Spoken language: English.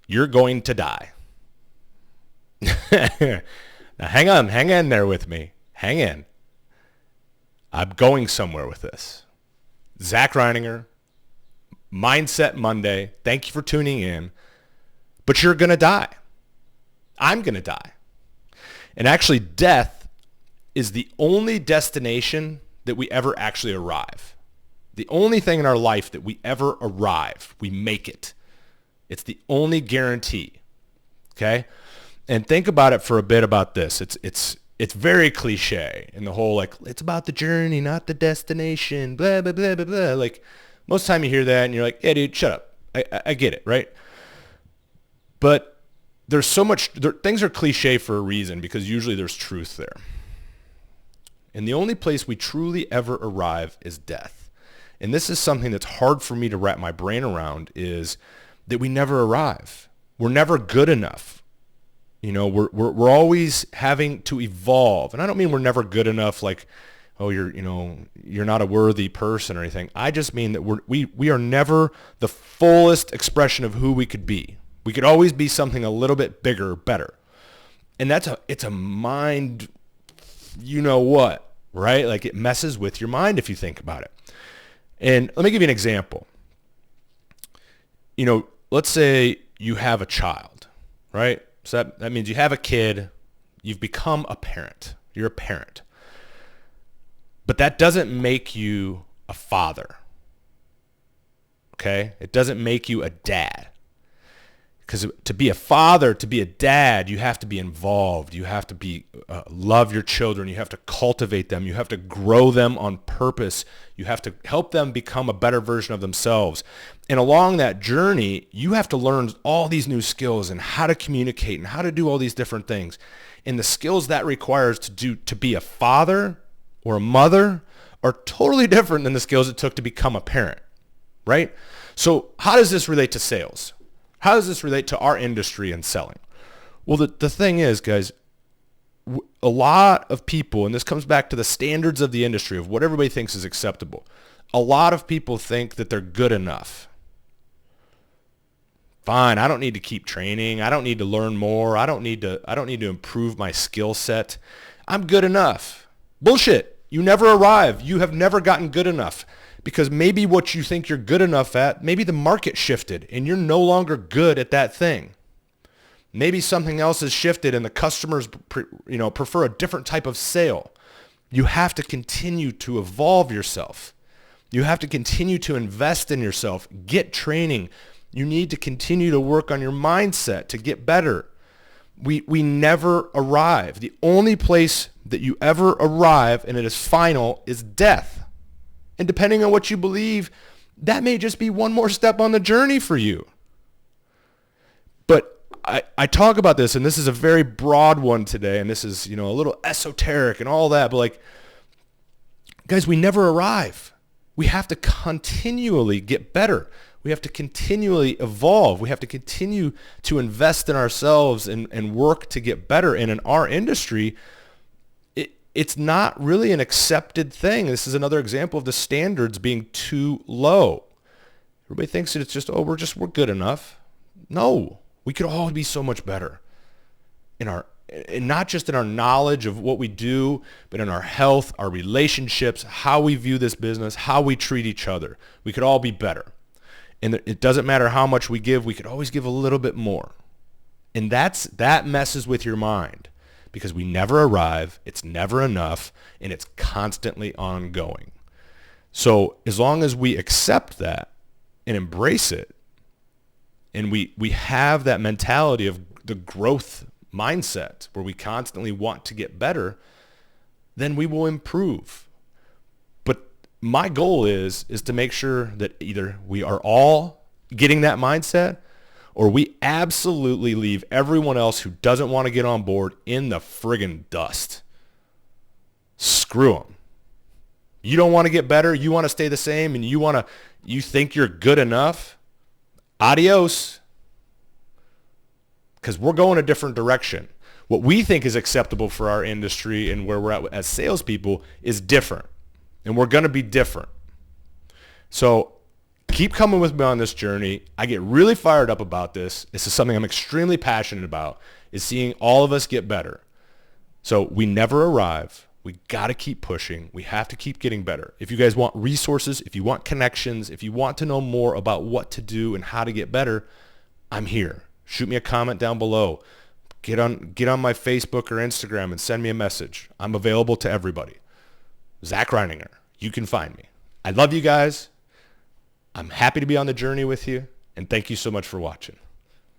You're going to die. Now hang in there with me. Hang in. I'm going somewhere with this. Zach Reininger, Mindset Monday. Thank you for tuning in. But you're going to die. I'm going to die. And actually, death is the only destination that we ever actually arrive. The only thing in our life that we ever arrive, we make it. It's the only guarantee. Okay? And think about it for a bit about this. It's very cliche in the whole, like, it's about the journey, not the destination, blah, blah, blah, blah, blah. Like, most of the time you hear that and you're like, yeah, dude, shut up. I get it, right? But there's so much, things are cliche for a reason because usually there's truth there. And the only place we truly ever arrive is death. And this is something that's hard for me to wrap my brain around, is that we never arrive. We're never good enough. You know, we're always having to evolve. And I don't mean we're never good enough like, oh, you're not a worthy person or anything. I just mean that we are never the fullest expression of who we could be. We could always be something a little bit bigger, better. And it's a mind, you know what, right? Like, it messes with your mind if you think about it. And let me give you an example. You know, let's say you have a child, right? So that means you have a kid, you've become a parent. You're a parent. But that doesn't make you a father. Okay? It doesn't make you a dad. Because to be a father, to be a dad, you have to be involved. You have to love your children. You have to cultivate them. You have to grow them on purpose. You have to help them become a better version of themselves. And along that journey, you have to learn all these new skills and how to communicate and how to do all these different things. And the skills that requires to be a father or a mother are totally different than the skills it took to become a parent, right? So how does this relate to sales? How does this relate to our industry and selling? Well, the thing is, guys, a lot of people, and this comes back to the standards of the industry of what everybody thinks is acceptable. A lot of people think that they're good enough. Fine, I don't need to keep training. I don't need to learn more. I don't need to improve my skill set. I'm good enough. Bullshit. You never arrive. You have never gotten good enough. Because maybe what you think you're good enough at, maybe the market shifted and you're no longer good at that thing. Maybe something else has shifted and the customers prefer a different type of sale. You have to continue to evolve yourself. You have to continue to invest in yourself, get training. You need to continue to work on your mindset to get better. We never arrive. The only place that you ever arrive, and it is final, is death. And depending on what you believe, that may just be one more step on the journey for you. But I talk about this, and this is a very broad one today, and this is, a little esoteric and all that, but like, guys, we never arrive. We have to continually get better. We have to continually evolve. We have to continue to invest in ourselves and work to get better. And in our industry, it's not really an accepted thing. This is another example of the standards being too low. Everybody thinks that it's just, we're good enough. No, we could all be so much better and not just in our knowledge of what we do, but in our health, our relationships, how we view this business, how we treat each other. We could all be better. And it doesn't matter how much we give, we could always give a little bit more. And that messes with your mind. Because we never arrive, it's never enough, and it's constantly ongoing. So as long as we accept that and embrace it, and we have that mentality of the growth mindset where we constantly want to get better, then we will improve. But my goal is to make sure that either we are all getting that mindset, or we absolutely leave everyone else who doesn't want to get on board in the friggin' dust. Screw them. You don't want to get better, you want to stay the same, and you think you're good enough? Adios. Because we're going a different direction. What we think is acceptable for our industry and where we're at as salespeople is different. And we're going to be different. So Keep coming with me on this journey. I get really fired up about this. This is something I'm extremely passionate about, is seeing all of us get better. So we never arrive. We got to keep pushing. We have to keep getting better. If you guys want resources, if you want connections, if you want to know more about what to do and how to get better, I'm here. Shoot me a comment down below. Get on my Facebook or Instagram and send me a message. I'm available to everybody. Zach Reininger. You can find me. I love you guys. I'm happy to be on the journey with you, and thank you so much for watching.